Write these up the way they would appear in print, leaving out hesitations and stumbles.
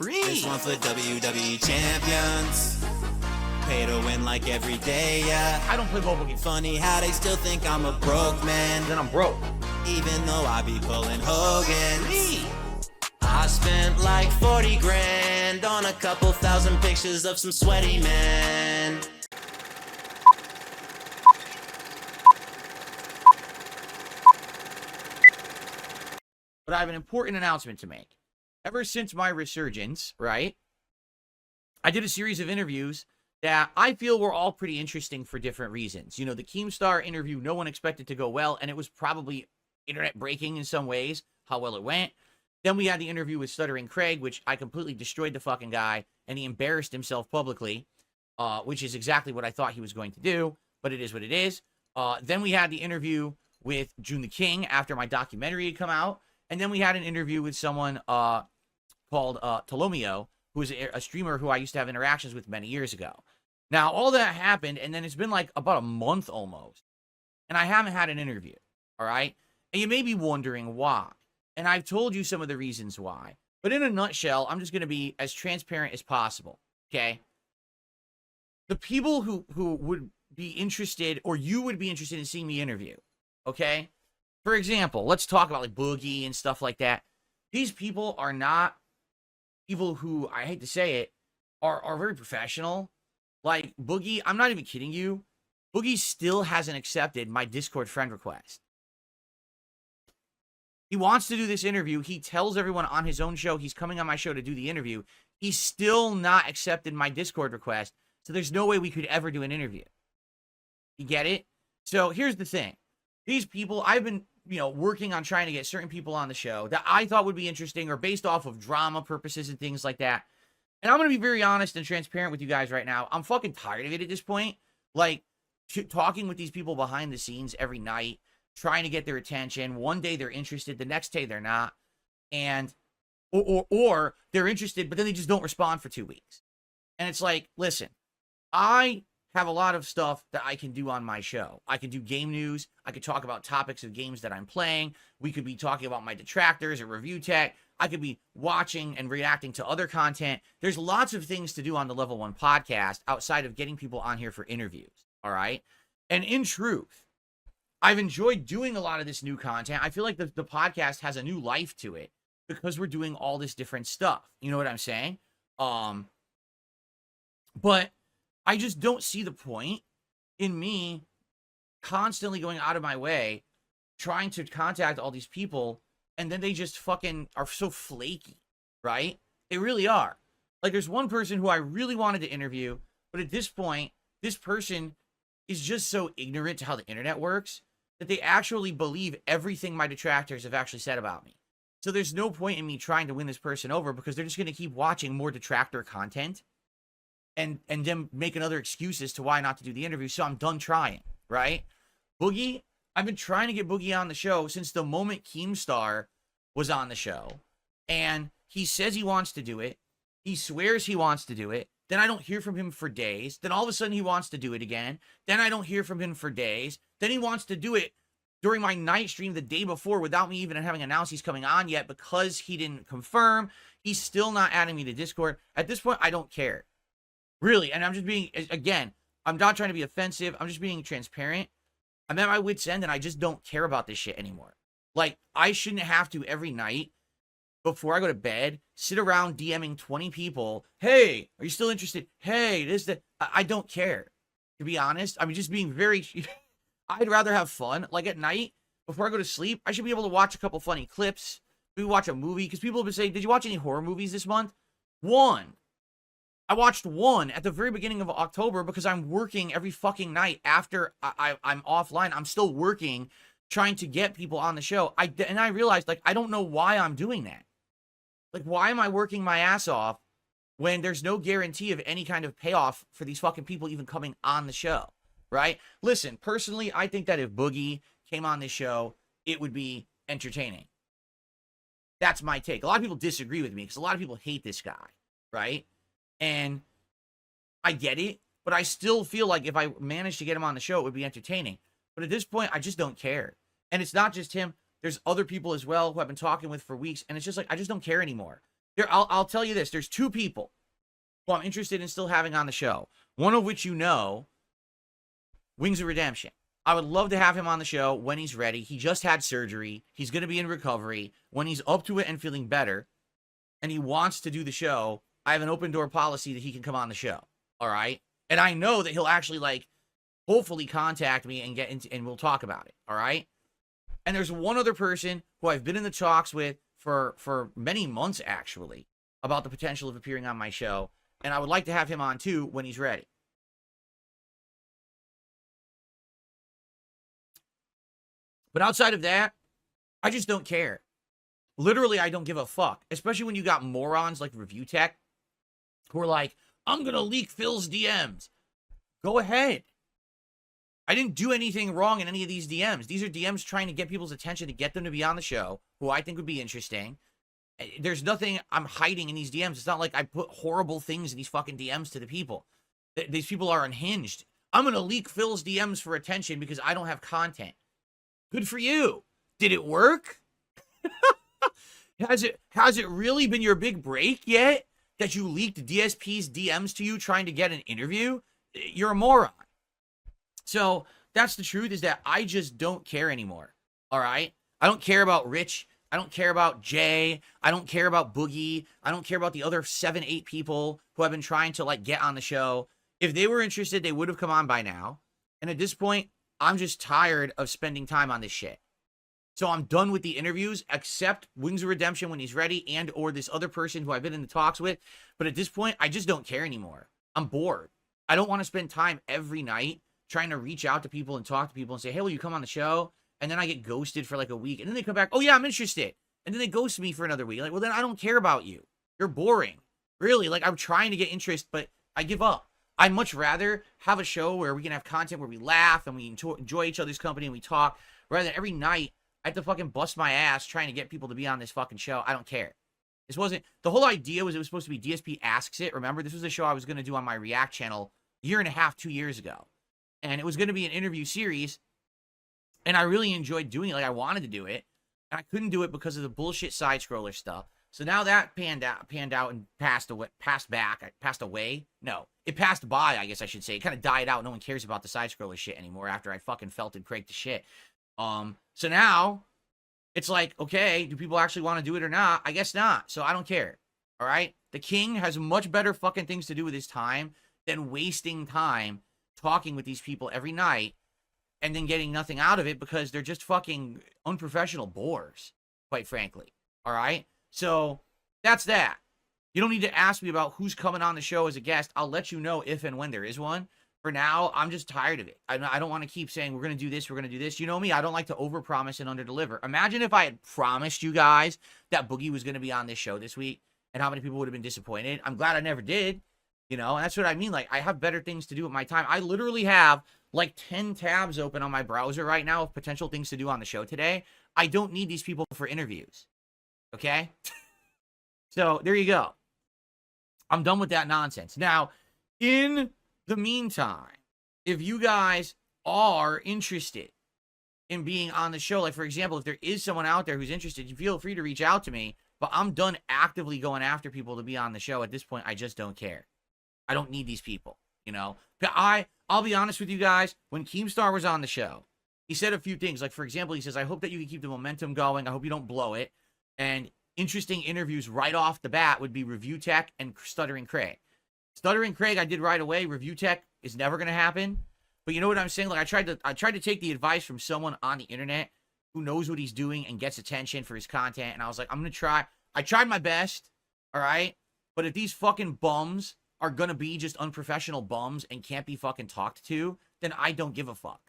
This one for WWE champions. Pay to win like every day, yeah. I don't play mobile games. Funny how they still think I'm a broke man. Then I'm broke. Even though I be pulling Hogan. I spent like 40 grand on a couple thousand pictures of some sweaty men. But I have an important announcement to make. Ever since my resurgence, right, I did a series of interviews that I feel were all pretty interesting for different reasons. You know, the Keemstar interview, no one expected to go well, and it was probably internet breaking in some ways, how well it went. Then we had the interview with Stuttering Craig, which I completely destroyed the fucking guy, and he embarrassed himself publicly, which is exactly what I thought he was going to do, but it is what it is. Then we had the interview with June the King after my documentary had come out, and then we had an interview with someone called Tolomeo, who is a streamer who I used to have interactions with many years ago. Now, all that happened, and then it's been like about a month almost, and I haven't had an interview, all right? And you may be wondering why, and I've told you some of the reasons why. But in a nutshell, I'm just going to be as transparent as possible, okay? The people who would be interested, or you would be interested in seeing me interview, okay? For example, let's talk about like Boogie and stuff like that. These people are not people who, I hate to say it, are very professional. Like Boogie, I'm not even kidding you. Boogie still hasn't accepted my Discord friend request. He wants to do this interview. He tells everyone on his own show he's coming on my show to do the interview. He's still not accepted my Discord request. So there's no way we could ever do an interview. You get it? So here's the thing. These people, I've been, working on trying to get certain people on the show that I thought would be interesting or based off of drama purposes and things like that. And I'm going to be very honest and transparent with you guys right now. I'm fucking tired of it at this point. Like, talking with these people behind the scenes every night, trying to get their attention. One day they're interested, the next day they're not. And, or they're interested, but then they just don't respond for 2 weeks. And it's like, listen, I have a lot of stuff that I can do on my show. I can do game news. I could talk about topics of games that I'm playing. We could be talking about my detractors or review tech. I could be watching and reacting to other content. There's lots of things to do on the Level 1 podcast outside of getting people on here for interviews, all right? And in truth, I've enjoyed doing a lot of this new content. I feel like the podcast has a new life to it because we're doing all this different stuff. You know what I'm saying? But I just don't see the point in me constantly going out of my way, trying to contact all these people, and then they just fucking are so flaky, right? They really are. Like, there's one person who I really wanted to interview, but at this point, this person is just so ignorant to how the internet works that they actually believe everything my detractors have actually said about me. So there's no point in me trying to win this person over because they're just going to keep watching more detractor content and then making other excuses to why not to do the interview. So I'm done trying, right? Boogie, I've been trying to get Boogie on the show since the moment Keemstar was on the show. And he says he wants to do it. He swears he wants to do it. Then I don't hear from him for days. Then all of a sudden he wants to do it again. Then I don't hear from him for days. Then he wants to do it during my night stream the day before without me even having announced he's coming on yet because he didn't confirm. He's still not adding me to Discord. At this point, I don't care. Really. And I'm just being, again, I'm not trying to be offensive. I'm just being transparent. I'm at my wit's end and I just don't care about this shit anymore. Like, I shouldn't have to every night before I go to bed, sit around DMing 20 people. Hey, are you still interested? Hey, this, that. I don't care. To be honest, I'm just being very, I'd rather have fun. Like at night, before I go to sleep, I should be able to watch a couple funny clips. Maybe watch a movie. Because people have been saying, did you watch any horror movies this month? One. I watched one at the very beginning of October because I'm working every fucking night after I'm offline. I'm still working, trying to get people on the show. And I realized, like, I don't know why I'm doing that. Like, why am I working my ass off when there's no guarantee of any kind of payoff for these fucking people even coming on the show, right? Listen, personally, I think that if Boogie came on this show, it would be entertaining. That's my take. A lot of people disagree with me because a lot of people hate this guy, right? And I get it, but I still feel like if I managed to get him on the show, it would be entertaining. But at this point, I just don't care. And it's not just him. There's other people as well who I've been talking with for weeks. And it's just like, I just don't care anymore. I'll tell you this. There's two people who I'm interested in still having on the show. One of which you know, Wings of Redemption. I would love to have him on the show when he's ready. He just had surgery. He's going to be in recovery. When he's up to it and feeling better, and he wants to do the show, I have an open door policy that he can come on the show. All right? And I know that he'll actually, like, hopefully contact me and get into, and we'll talk about it. All right? And there's one other person who I've been in the talks with for many months, actually, about the potential of appearing on my show. And I would like to have him on, too, when he's ready. But outside of that, I just don't care. Literally, I don't give a fuck. Especially when you got morons like Review Tech who are like, I'm going to leak Phil's DMs. Go ahead. I didn't do anything wrong in any of these DMs. These are DMs trying to get people's attention to get them to be on the show, who I think would be interesting. There's nothing I'm hiding in these DMs. It's not like I put horrible things in these fucking DMs to the people. These people are unhinged. I'm going to leak Phil's DMs for attention because I don't have content. Good for you. Did it work? Has it really been your big break yet that you leaked DSP's DMs to you trying to get an interview? You're a moron. So that's the truth, is that I just don't care anymore. All right? I don't care about Rich. I don't care about Jay. I don't care about Boogie. I don't care about the other 7, 8 people who have been trying to, like, get on the show. If they were interested, they would have come on by now. And at this point, I'm just tired of spending time on this shit. So I'm done with the interviews, except Wings of Redemption when he's ready, and or this other person who I've been in the talks with. But at this point, I just don't care anymore. I'm bored. I don't want to spend time every night trying to reach out to people and talk to people and say, hey, will you come on the show? And then I get ghosted for like a week. And then they come back, oh yeah, I'm interested. And then they ghost me for another week. Like, well, then I don't care about you. You're boring. Really, like, I'm trying to get interest, but I give up. I'd much rather have a show where we can have content where we laugh and we enjoy each other's company and we talk, rather than every night I have to fucking bust my ass trying to get people to be on this fucking show. I don't care. This wasn't, the whole idea was it was supposed to be DSP Asks It. Remember, this was a show I was going to do on my React channel 1.5 to 2 years ago. And it was going to be an interview series. And I really enjoyed doing it. Like, I wanted to do it. And I couldn't do it because of the bullshit side scroller stuff. So now that panned out and passed away. No, it passed by, I guess I should say. It kind of died out. No one cares about the side scroller shit anymore after I fucking felted Craig to shit. So now it's like, okay, do people actually want to do it or not? I guess not. So I don't care. All right. The king has much better fucking things to do with his time than wasting time talking with these people every night and then getting nothing out of it because they're just fucking unprofessional bores, quite frankly. All right. So that's that. You don't need to ask me about who's coming on the show as a guest. I'll let you know if and when there is one. For now, I'm just tired of it. I don't want to keep saying, we're going to do this, we're going to do this. You know me, I don't like to overpromise and underdeliver. Imagine if I had promised you guys that Boogie was going to be on this show this week and how many people would have been disappointed. I'm glad I never did. You know, and that's what I mean. Like, I have better things to do with my time. I literally have like 10 tabs open on my browser right now of potential things to do on the show today. I don't need these people for interviews. Okay? So, there you go. I'm done with that nonsense. Now, in the meantime, if you guys are interested in being on the show, like, for example, if there is someone out there who's interested, you feel free to reach out to me. But I'm done actively going after people to be on the show. At this point, I just don't care. I don't need these people, you know? But I'll be honest with you guys. When Keemstar was on the show, he said a few things. Like, for example, he says, I hope that you can keep the momentum going. I hope you don't blow it. And interesting interviews right off the bat would be Review Tech and Stuttering Craig. Stuttering Craig, I did right away. Review Tech is never going to happen. But you know what I'm saying? Like, I tried to take the advice from someone on the internet who knows what he's doing and gets attention for his content. And I was like, I'm going to try. I tried my best. All right. But if these fucking bums are going to be just unprofessional bums and can't be fucking talked to, then I don't give a fuck.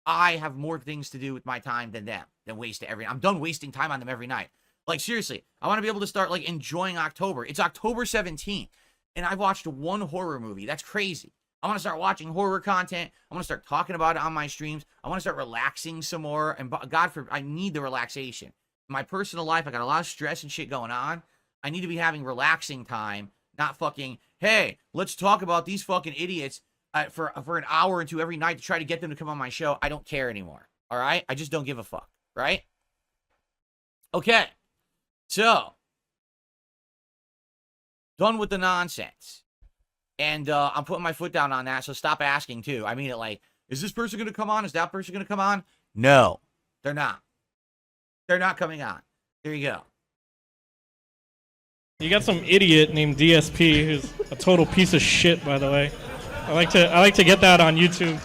I have more things to do with my time than them, I'm done wasting time on them every night. Like, seriously, I want to be able to start, like, enjoying October. It's October 17th, and I've watched one horror movie. That's crazy. I want to start watching horror content. I want to start talking about it on my streams. I want to start relaxing some more. And God forbid, I need the relaxation. In my personal life, I got a lot of stress and shit going on. I need to be having relaxing time, not fucking, hey, let's talk about these fucking idiots for an hour or two every night to try to get them to come on my show. I don't care anymore. All right? I just don't give a fuck. Right? Okay. So, Done with the nonsense. And I'm putting my foot down on that, so stop asking, too. I mean it like, is this person going to come on? Is that person going to come on? No, they're not. They're not coming on. There you go. You got some idiot named DSP who's a total piece of shit, by the way. I like to get that on YouTube.